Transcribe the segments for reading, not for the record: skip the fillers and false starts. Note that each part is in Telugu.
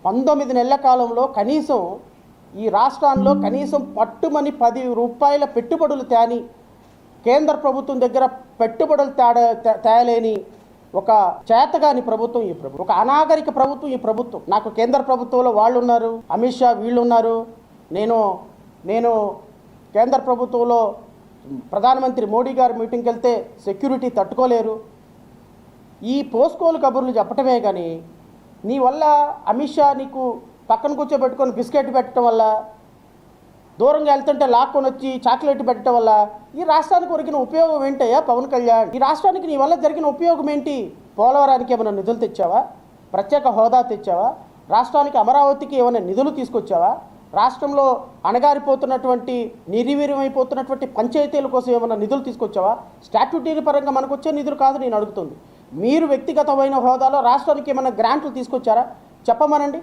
19 నెలల కాలంలో కనీసం ఈ రాష్ట్రాల్లో కనీసం పట్టుమని 10 రూపాయల పెట్టుబడులు తేని, కేంద్ర ప్రభుత్వం దగ్గర పెట్టుబడులు తేలేని ఒక చేతగాని ప్రభుత్వం ఈ ప్రభుత్వం, ఒక అనాగరిక ప్రభుత్వం ఈ ప్రభుత్వం. నాకు కేంద్ర ప్రభుత్వంలో వాళ్ళు ఉన్నారు, అమిత్ షా వీళ్ళు ఉన్నారు. నేను కేంద్ర ప్రభుత్వంలో ప్రధానమంత్రి మోడీ గారు మీటింగ్కి వెళ్తే సెక్యూరిటీ తట్టుకోలేరు. ఈ పోస్కోలు కబుర్లు చెప్పటమే కానీ నీ వల్ల అమిత్ షా నీకు పక్కన కూర్చోబెట్టుకొని బిస్కెట్ పెట్టడం వల్ల, దూరంగా వెళ్తుంటే లాక్కొని వచ్చి చాక్లెట్ పెట్టడం వల్ల ఈ రాష్ట్రానికి ఒరిగిన ఉపయోగం ఏంటయ్యా పవన్ కళ్యాణ్? ఈ రాష్ట్రానికి నీ వల్ల జరిగిన ఉపయోగం ఏంటి? పోలవరానికి ఏమైనా నిధులు తెచ్చావా? ప్రత్యేక హోదా తెచ్చావా? రాష్ట్రానికి అమరావతికి ఏమైనా నిధులు తీసుకొచ్చావా? రాష్ట్రంలో అణగారిపోతున్నటువంటి, నిర్వీర్యమైపోతున్నటువంటి పంచాయతీల కోసం ఏమైనా నిధులు తీసుకొచ్చావా? స్టాట్యూటరీ పరంగా మనకు వచ్చే నిధులు కాదు నేను అడుగుతుంది. మీరు వ్యక్తిగతమైన హోదాలో రాష్ట్రానికి ఏమైనా గ్రాంట్లు తీసుకొచ్చారా? చెప్పమనండి.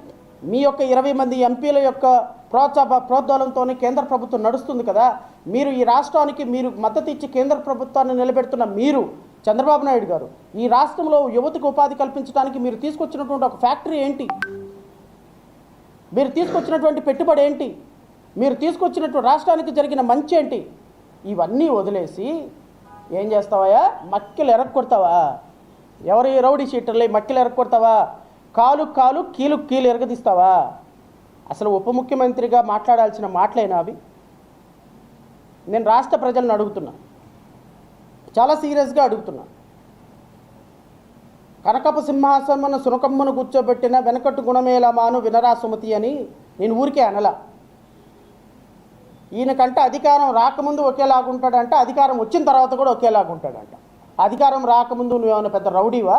మీ యొక్క 20 మంది ఎంపీల యొక్క ప్రోద్బలంతోనే కేంద్ర ప్రభుత్వం నడుస్తుంది కదా. మీరు ఈ రాష్ట్రానికి మీరు మద్దతు ఇచ్చి కేంద్ర ప్రభుత్వాన్ని నిలబెడుతున్న మీరు చంద్రబాబు నాయుడు గారు, ఈ రాష్ట్రంలో యువతకు ఉపాధి కల్పించడానికి మీరు తీసుకొచ్చినటువంటి ఒక ఫ్యాక్టరీ ఏంటి? మీరు తీసుకొచ్చినటువంటి పెట్టుబడి ఏంటి? మీరు తీసుకొచ్చినటువంటి రాష్ట్రానికి జరిగిన మంచి ఏంటి? ఇవన్నీ వదిలేసి ఏం చేస్తావా? మక్కిలు ఎరగొడతావా? ఎవరి రౌడీ షీటర్లే మక్కిలు ఎరగొడతావా? కాలు కాలు కీలు కీలు ఎరగదీస్తావా? అసలు ఉప ముఖ్యమంత్రిగా మాట్లాడాల్సిన మాటలేనా అవి? నేను రాష్ట్ర ప్రజలను అడుగుతున్నా, చాలా సీరియస్గా అడుగుతున్నా. కనకపు సింహాసనమును సునకమ్మను కూర్చోబెట్టిన వెనకట్టు గుణమేలమాను వినరా సుమతి అని నేను ఊరికే అనలా. ఈయనకంటే అధికారం రాకముందు ఒకేలాగుంటాడంట, అధికారం వచ్చిన తర్వాత కూడా ఒకేలాగుంటాడంట. అధికారం రాకముందు నువ్వేమైనా పెద్ద రౌడీవా?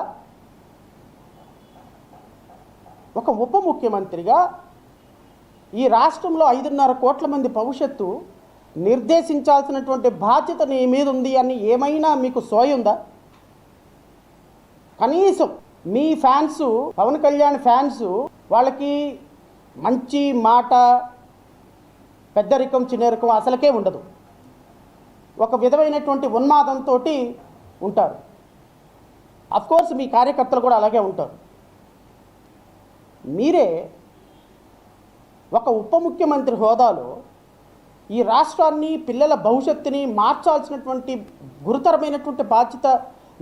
ఒక ఉప ముఖ్యమంత్రిగా ఈ రాష్ట్రంలో 5.5 కోట్ల మంది భవిష్యత్తు నిర్దేశించాల్సినటువంటి బాధ్యత నీ మీద ఉంది అని ఏమైనా మీకు సోయుందా? కనీసం మీ ఫ్యాన్స్, పవన్ కళ్యాణ్ ఫ్యాన్స్, వాళ్ళకి మంచి మాట, పెద్దరికం చిన్నరికం అసలుకే ఉండదు. ఒక విధమైనటువంటి ఉన్మాదంతో ఉంటారు. అఫ్కోర్స్ మీ కార్యకర్తలు కూడా అలాగే ఉంటారు. మీరే ఒక ఉప ముఖ్యమంత్రి హోదాలో ఈ రాష్ట్రాన్ని, పిల్లల భవిష్యత్తుని మార్చాల్సినటువంటి గురుతరమైనటువంటి బాధ్యత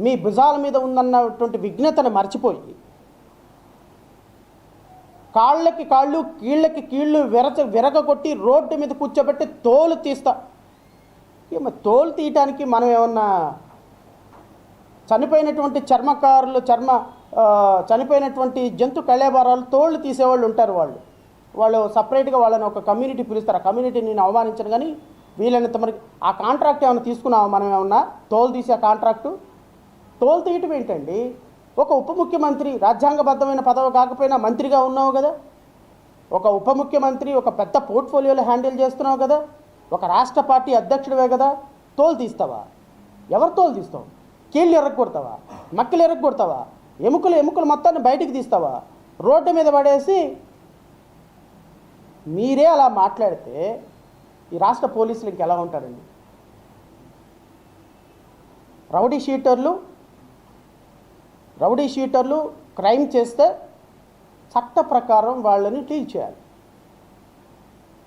మీ భుజాల మీద ఉందన్నటువంటి విజ్ఞతను మర్చిపోయి కాళ్ళకి కాళ్ళు, కీళ్ళకి కీళ్ళు విరగొట్టి రోడ్డు మీద కూర్చోబెట్టి తోలు తీస్తా. తోలు తీయటానికి మనం ఏమన్నా చనిపోయినటువంటి చర్మకారులు, చనిపోయినటువంటి జంతు కళేబరాలు తోళ్ళు తీసేవాళ్ళు ఉంటారు. వాళ్ళు సపరేట్గా వాళ్ళని ఒక కమ్యూనిటీ పిలుస్తారు. ఆ కమ్యూనిటీని నేను అవమానించను, కానీ వీళ్ళని మనకి ఆ కాంట్రాక్ట్ ఏమైనా తీసుకున్నావా? మనం ఏమన్నా తోలు తీసే కాంట్రాక్టు? తోలు తీయటం ఏంటండి? ఒక ఉప ముఖ్యమంత్రి, రాజ్యాంగబద్ధమైన పదవి కాకపోయినా మంత్రిగా ఉన్నావు కదా, ఒక ఉప ముఖ్యమంత్రి, ఒక పెద్ద పోర్ట్ఫోలియోలో హ్యాండిల్ చేస్తున్నావు కదా, ఒక రాష్ట్ర పార్టీ అధ్యక్షుడివే కదా, తోలు తీస్తావా? ఎవరు తోలు తీస్తావు? కీళ్ళు ఎరగొడతావా? మక్కలు ఎరగొడతావా? ఎముకలు మొత్తాన్ని బయటికి తీస్తావా? రోడ్డు మీద పడేసి మీరే అలా మాట్లాడితే ఈ రాష్ట్ర పోలీసులు ఇంకెలా ఉంటారండి? రౌడీ షీటర్లు క్రైమ్ చేస్తే చట్ట ప్రకారం వాళ్ళని డీల్ చేయాలి.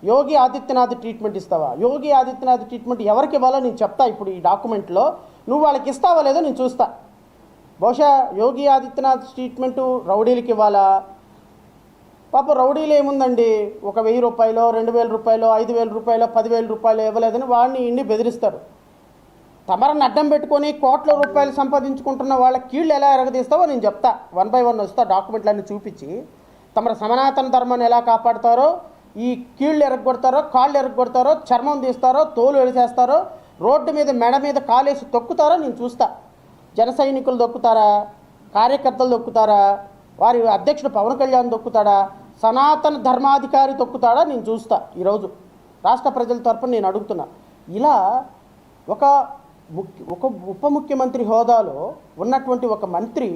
యోగి ఆదిత్యనాథ్ ట్రీట్మెంట్ ఇస్తావా? యోగి ఆదిత్యనాథ్ ట్రీట్మెంట్ ఎవరికి ఇవ్వాలో నేను చెప్తా. ఇప్పుడు ఈ డాక్యుమెంట్లో నువ్వు వాళ్ళకి ఇస్తావా లేదో నేను చూస్తా. బహుశా యోగి ఆదిత్యనాథ్ ట్రీట్మెంటు రౌడీలకి ఇవ్వాలా? పాప రౌడీలు ఏముందండి, ఒక 1000 రూపాయలు, 2000 రూపాయలు, 5000 రూపాయలు, 10,000 రూపాయలు ఇవ్వలేదని వాడిని ఇండి బెదిరిస్తారు. తమరని అడ్డం పెట్టుకొని కోట్ల రూపాయలు సంపాదించుకుంటున్న వాళ్ళ కీళ్ళు ఎలా ఎరగదీస్తావో నేను చెప్తా. 1 by 1 వస్తా, డాక్యుమెంట్లన్నీ చూపించి తమరు సనాతన ధర్మాన్ని ఎలా కాపాడుతారో, ఈ కీళ్ళు ఎరగొడతారో, కాళ్ళు ఎరగొడతారో, చర్మం తీస్తారో, తోలు ఎలిసేస్తారో, రోడ్డు మీద మెడ మీద కాలేసి తొక్కుతారో నేను చూస్తా. జన సైనికులు దొక్కుతారా? కార్యకర్తలు దొక్కుతారా? వారి అధ్యక్షుడు పవన్ కళ్యాణ్ దొక్కుతాడా? సనాతన ధర్మాధికారి తొక్కుతాడా? నేను చూస్తా. ఈరోజు రాష్ట్ర ప్రజల తరపున నేను అడుగుతున్నా. ఇలా ఒక ఉప ముఖ్యమంత్రి హోదాలో ఉన్నటువంటి ఒక మంత్రి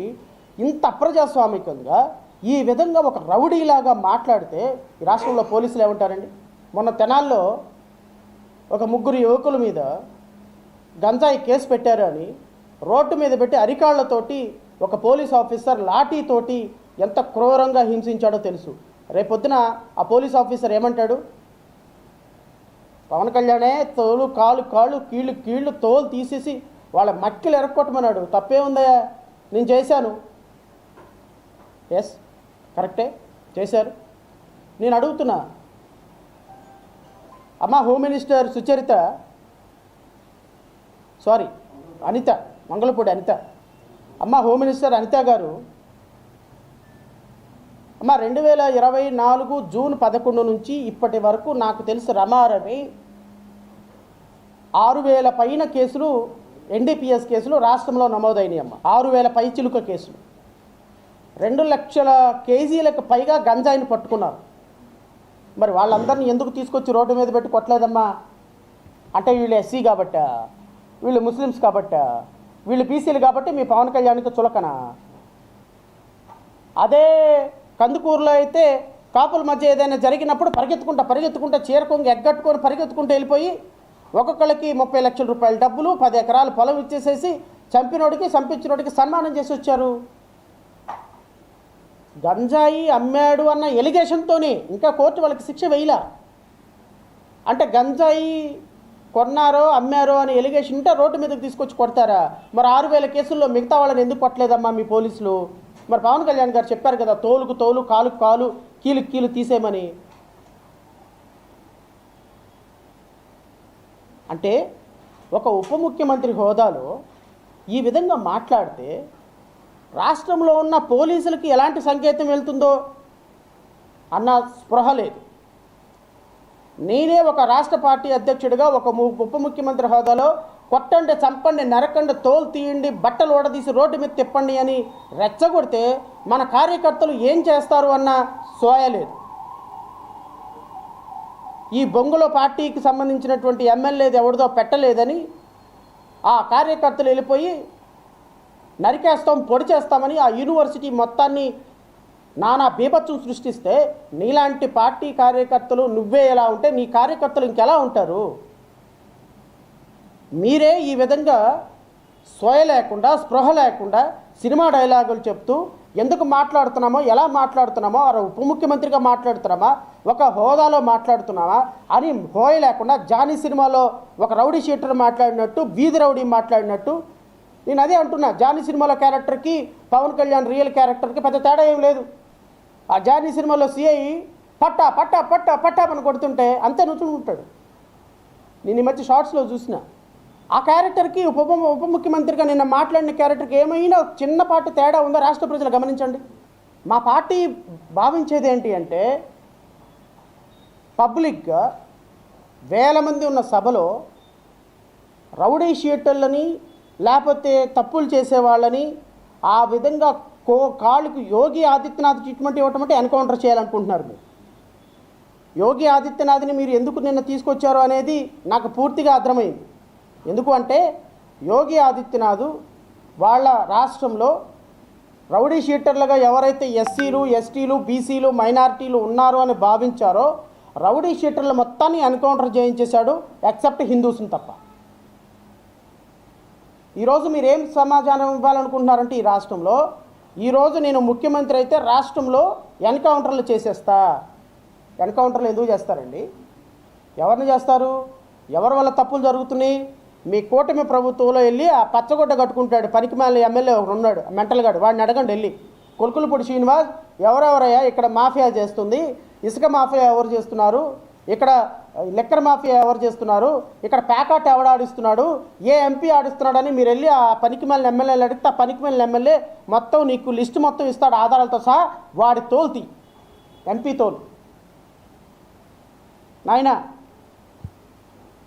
ఇంత అప్రజాస్వామికంగా ఈ విధంగా ఒక రౌడీలాగా మాట్లాడితే ఈ రాష్ట్రంలో పోలీసులు ఏమంటారండి? మొన్న తెనాల్లో ఒక 3 యువకుల మీద గంజాయి కేసు పెట్టారు అని రోడ్డు మీద పెట్టి అరికాళ్లతోటి ఒక పోలీస్ ఆఫీసర్ లాఠీతోటి ఎంత క్రూరంగా హింసించాడో తెలుసు. రేపొద్దున ఆ పోలీస్ ఆఫీసర్ ఏమంటాడు? పవన్ కళ్యాణే తోలు కాళ్ళు కీళ్ళు తోలు తీసేసి వాళ్ళ మట్టిలు ఎరక్కొట్టమన్నాడు. తప్పే ఉందయ్యా, నేను చేశాను. ఎస్, కరెక్టే, చేశారు. నేను అడుగుతున్నా, అమ్మ హోమ్ మినిస్టర్ అనిత, మంగళపూడి అనిత, అమ్మ హోమ్ మినిస్టర్ అనిత గారు, అమ్మ 2024 జూన్ 11 నుంచి ఇప్పటి వరకు నాకు తెలిసి రమారమి 6000 పైన కేసులు, ఎన్డీపీఎస్ కేసులు రాష్ట్రంలో నమోదైనాయి అమ్మ. 6000 పైచిలుక కేసులు, 2 లక్షల కేజీలకు పైగా గంజాయిని పట్టుకున్నారు. మరి వాళ్ళందరినీ ఎందుకు తీసుకొచ్చి రోడ్డు మీద పెట్టి కొట్టలేదమ్మా? అంటే వీళ్ళు ఎస్సీ కాబట్ట, వీళ్ళు ముస్లిమ్స్ కాబట్ట, వీళ్ళు బీసీలు కాబట్టి మీ పవన్ కళ్యాణ్కి చులకన. అదే కందుకూరులో అయితే కాపుల మధ్య ఏదైనా జరిగినప్పుడు పరిగెత్తుకుంటా చీరకొంగి ఎగ్గట్టుకొని పరిగెత్తుకుంటూ వెళ్ళిపోయి ఒక్కొక్కళ్ళకి 30 లక్షల రూపాయల డబ్బులు, 10 ఎకరాల పొలం ఇచ్చేసేసి చంపించినోడికి సన్మానం చేసి వచ్చారు. గంజాయి అమ్మాడు అన్న ఎలిగేషన్తోనే ఇంకా కోర్టు వాళ్ళకి శిక్ష వేయలా. అంటే గంజాయి కొన్నారో అమ్మారో అని ఎలిగేషన్ ఉంటే రోడ్డు మీదకి తీసుకొచ్చి కొడతారా? మరి 6000 కేసుల్లో మిగతా వాళ్ళని ఎందుకు కొట్టలేదమ్మా మీ పోలీసులు? మరి పవన్ కళ్యాణ్ గారు చెప్పారు కదా, తోలుకు తోలు కాలుకు కాలు కీలుకు కీలు తీసేయమని. అంటే ఒక ఉప ముఖ్యమంత్రి హోదాలో ఈ విధంగా మాట్లాడితే రాష్ట్రంలో ఉన్న పోలీసులకి ఎలాంటి సంకేతం వెళ్తుందో అన్న స్పృహ లేదు. నేనే ఒక రాష్ట్ర పార్టీ అధ్యక్షుడిగా ఒక ఉప ముఖ్యమంత్రి హోదాలో కొట్టండి, చంపండి, నరకండి, తోలు తీయండి, బట్టలు ఓడదీసి రోడ్డు మీద తిప్పండి అని రెచ్చగొడితే మన కార్యకర్తలు ఏం చేస్తారు అన్న సోయ లేదు. ఈ బొంగులో పార్టీకి సంబంధించినటువంటి ఎమ్మెల్యేది ఎవరిదో పెట్టలేదని ఆ కార్యకర్తలు వెళ్ళిపోయి నరికేస్తాం, పొడి చేస్తామని ఆ యూనివర్సిటీ మొత్తాన్ని నానా బీభత్సం సృష్టిస్తే నీలాంటి పార్టీ కార్యకర్తలు నువ్వే ఎలా ఉంటే నీ కార్యకర్తలు ఇంకెలా ఉంటారు? మీరే ఈ విధంగా సోయ లేకుండా, స్పృహ లేకుండా సినిమా డైలాగులు చెప్తూ ఎందుకు మాట్లాడుతున్నామో, ఎలా మాట్లాడుతున్నామో, ఉప ముఖ్యమంత్రిగా మాట్లాడుతున్నామా, ఒక హోదాలో మాట్లాడుతున్నామా అని హోయ లేకుండా జానీ సినిమాలో ఒక రౌడీ షీటర్ మాట్లాడినట్టు, వీధి రౌడీ మాట్లాడినట్టు. నేను అదే అంటున్నా, జానీ సినిమాలో క్యారెక్టర్కి పవన్ కళ్యాణ్ రియల్ క్యారెక్టర్కి పెద్ద తేడా ఏం లేదు. ఆ జానీ సినిమాలో సిఐ పట్టా అని కొడుతుంటే అంతే నుంచుంటాడు. నేను ఈ మధ్య షార్ట్స్లో చూసిన ఆ క్యారెక్టర్కి ఉప ముఖ్యమంత్రిగా నిన్న మాట్లాడిన క్యారెక్టర్కి ఏమైనా చిన్నపాటి తేడా ఉందో రాష్ట్ర ప్రజలు గమనించండి. మా పార్టీ భావించేది ఏంటి అంటే, పబ్లిక్గా 1000 మంది ఉన్న సభలో రౌడీ షీటర్లని లేకపోతే తప్పులు చేసేవాళ్ళని ఆ విధంగా కాళ్ళకు యోగి ఆదిత్యనాథ్ ట్రీట్మెంట్ ఇవ్వటం అంటే ఎన్కౌంటర్ చేయాలనుకుంటున్నారు. మీరు యోగి ఆదిత్యనాథ్ని మీరు ఎందుకు నిన్న తీసుకొచ్చారో అనేది నాకు పూర్తిగా అర్థమైంది. ఎందుకు అంటే యోగి ఆదిత్యనాథ్ వాళ్ళ రాష్ట్రంలో రౌడీ షీటర్లుగా ఎవరైతే ఎస్సీలు, ఎస్టీలు, బీసీలు, మైనారిటీలు ఉన్నారో అని భావించారో రౌడీ షీటర్ల మొత్తాన్ని ఎన్కౌంటర్ చేయించేశాడు, ఎక్సెప్ట్ హిందూస్ని తప్ప. ఈరోజు మీరేం సమాధానం ఇవ్వాలనుకుంటున్నారంటే, ఈ రాష్ట్రంలో ఈరోజు నేను ముఖ్యమంత్రి అయితే రాష్ట్రంలో ఎన్కౌంటర్లు చేసేస్తా. ఎన్కౌంటర్లు ఎందుకు చేస్తారండి? ఎవరిని చేస్తారు? ఎవరి వల్ల తప్పులు జరుగుతున్నాయి? మీ కూటమి ప్రభుత్వంలో వెళ్ళి ఆ పచ్చగొడ్డ కట్టుకుంటాడు పనికిమాలిన ఎమ్మెల్యే ఒకడు ఉన్నాడు, మెంటల్ గాడు, వాడిని అడగండి వెళ్ళి. కొలుకులపూడి శ్రీనివాస్ ఎవరెవరయ్యా ఇక్కడ మాఫియా చేస్తుంది, ఇసుక మాఫియా ఎవరు చేస్తున్నారు, ఇక్కడ లిక్కర్ మాఫియా ఎవరు చేస్తున్నారు, ఇక్కడ ప్యాకాట్ ఎవడు ఆడిస్తున్నాడు, ఏ ఎంపీ ఆడిస్తున్నాడని మీరు వెళ్ళి ఆ పనికిమాలిన ఎమ్మెల్యేలు అడిగితే ఆ పనికిమాలిన ఎమ్మెల్యే మొత్తం నీకు లిస్టు మొత్తం ఇస్తాడు ఆధారాలతో సహా. వాడి తోలుతి ఎంపీ తోలు.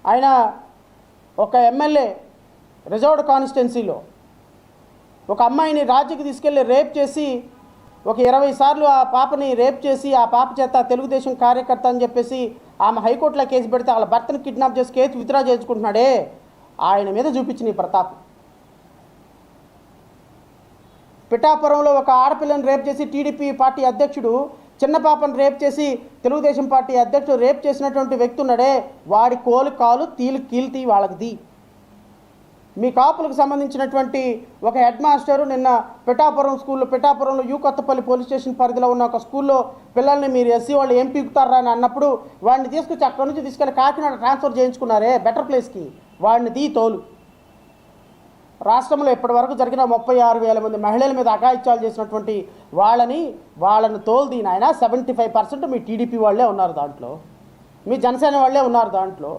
ఆయన ఒక ఎమ్మెల్యే రిజర్వ్డ్ కాన్స్టిట్యున్సీలో ఒక అమ్మాయిని రాజుకి తీసుకెళ్ళి రేప్ చేసి ఒక 20 సార్లు ఆ పాపని రేప్ చేసి ఆ పాప చేత తెలుగుదేశం కార్యకర్త అని చెప్పేసి ఆమె హైకోర్టులో కేసు పెడితే వాళ్ళ భర్తను కిడ్నాప్ చేసి కేసు విత్డ్రా చేసుకుంటున్నాడే, ఆయన మీద చూపించిన ఈ ప్రతాపం. పిఠాపురంలో ఒక ఆడపిల్లని రేప్ చేసి టీడీపీ పార్టీ అధ్యక్షుడు, చిన్న పాపను రేప్ చేసి తెలుగుదేశం పార్టీ అధ్యక్షుడు రేప్ చేసినటువంటి వ్యక్తి ఉన్నాడే, వాడి కోలు కాలు కీలుతీ వాళ్ళకిది. మీ కాపులకు సంబంధించినటువంటి ఒక హెడ్ మాస్టరు నిన్న పిఠాపురంలో కొత్తపల్లి పోలీస్ స్టేషన్ పరిధిలో ఉన్న ఒక స్కూల్లో పిల్లల్ని మీరు ఎస్సీ వాళ్ళు ఏం పీకుతారా అని అన్నప్పుడు వాడిని తీసుకొచ్చి అక్కడి నుంచి తీసుకెళ్ళి కాకినాడ ట్రాన్స్ఫర్ చేయించుకున్నారే బెటర్ ప్లేస్కి, వాడిని తోలు. రాష్ట్రంలో ఇప్పటి వరకు జరిగిన 36,000 మంది మహిళల మీద అఘాయిత్యాలు చేసినటువంటి వాళ్ళని తోలు ఆయన 75% మీ టీడీపీ వాళ్ళే ఉన్నారు దాంట్లో, మీ జనసేన వాళ్ళే ఉన్నారు దాంట్లో.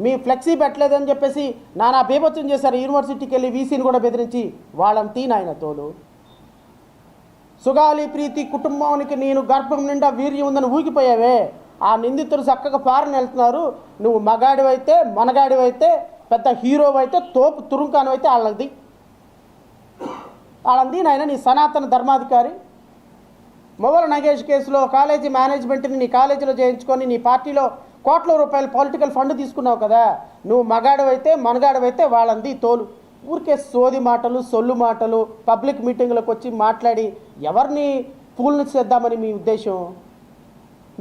మీ ఫ్లెక్సీ పెట్టలేదని చెప్పేసి నానా బీభత్సం చేశారు, యూనివర్సిటీకి వెళ్ళి వీసీని కూడా బెదిరించి, వాళ్ళని నాయన తోలు. సుగాలి ప్రీతి కుటుంబానికి నేను గర్భం నిండా వీర్యం ఉందని ఊగిపోయావే, ఆ నిందితులు చక్కగా ఫారెన్ వెళ్తున్నారు, నువ్వు మగాడివైతే మనగాడివైతే పెద్ద హీరోవైతే తోపు తురుంకానవైతే వాళ్ళది నాయన నీ సనాతన ధర్మాధికారి. మొవల నగేష్ కేసులో కాలేజీ మేనేజ్మెంట్ని నీ కాలేజీలో చేయించుకొని నీ పార్టీలో కోట్ల రూపాయల పొలిటికల్ ఫండ్ తీసుకున్నావు కదా, నువ్వు మగాడివైతే మనగాడివైతే వాళ్ళంది తోలు. ఊరికే సోది మాటలు సొల్లు మాటలు పబ్లిక్ మీటింగ్లకు వచ్చి మాట్లాడి ఎవరిని పూల్ని చేద్దామని మీ ఉద్దేశం?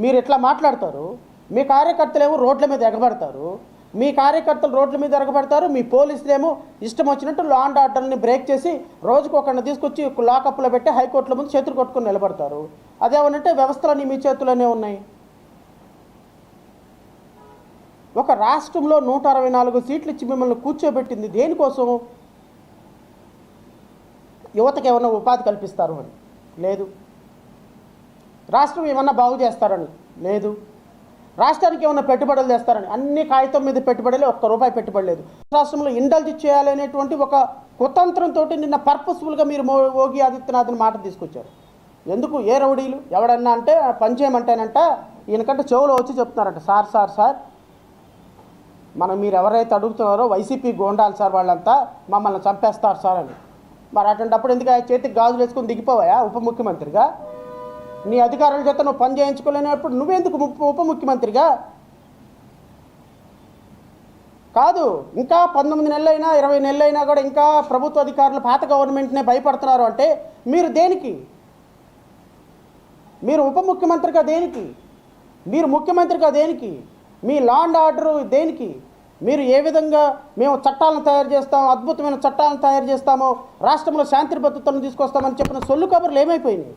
మీరు ఎట్లా మాట్లాడతారు? మీ కార్యకర్తలేమో రోడ్ల మీద ఎగబడతారు, మీ పోలీసులేమో ఇష్టం వచ్చినట్టు లా అండ్ ఆర్డర్ని బ్రేక్ చేసి రోజుకు ఒకరిని తీసుకొచ్చి లాకప్లో పెట్టి హైకోర్టుల ముందు చేతులు కొట్టుకొని నిలబడతారు. అదేమనంటే వ్యవస్థలన్నీ మీ చేతుల్లోనే ఉన్నాయి. ఒక రాష్ట్రంలో 164 సీట్లు ఇచ్చి మిమ్మల్ని కూర్చోబెట్టింది దేనికోసం? యువతకి ఏమన్నా ఉపాధి కల్పిస్తారు అని లేదు, రాష్ట్రం ఏమన్నా బాగు చేస్తారని లేదు, రాష్ట్రానికి ఏమన్నా పెట్టుబడులు చేస్తారని అన్ని కాగితం మీద పెట్టుబడులే, ₹1 పెట్టుబడి లేదు. రాష్ట్రంలో ఇండల్జ్ చేయాలనేటువంటి ఒక కుతంత్రంతో నిన్న పర్పస్ఫుల్గా మీరు యోగి ఆదిత్యనాథ్ని మాట తీసుకొచ్చారు. ఎందుకు? ఏ రౌడీలు ఎవడన్నా అంటే పని చేయమంటేనంట ఈయనకంటే చెవులో వచ్చి చెప్తున్నారంట, సార్ మీరు ఎవరైతే అడుగుతున్నారో వైసీపీ గోండాలు సార్, వాళ్ళంతా మమ్మల్ని చంపేస్తారు సార్ అని. మరి అటువంటిప్పుడు ఎందుకు చేతికి గాజులు వేసుకొని దిగిపోవా ఉప ముఖ్యమంత్రిగా? నీ అధికారుల చేత నువ్వు పని చేయించుకోలేనప్పుడు నువ్వెందుకు ఉప ముఖ్యమంత్రిగా? కాదు, ఇంకా 19 నెలలైనా 20 నెలలైనా కూడా ఇంకా ప్రభుత్వ అధికారులు పాత గవర్నమెంట్నే భయపడుతున్నారు అంటే మీరు దేనికి? మీరు ఉప ముఖ్యమంత్రిగా దేనికి? మీరు ముఖ్యమంత్రిగా దేనికి? మీ లా అండ్ ఆర్డర్ దేనికి? మీరు ఏ విధంగా మేము చట్టాలను తయారు చేస్తాం, అద్భుతమైన చట్టాలను తయారు చేస్తామో, రాష్ట్రంలో శాంతి భద్రతలను తీసుకొస్తామని చెప్పిన సొల్లు కబుర్లు ఏమైపోయినాయి?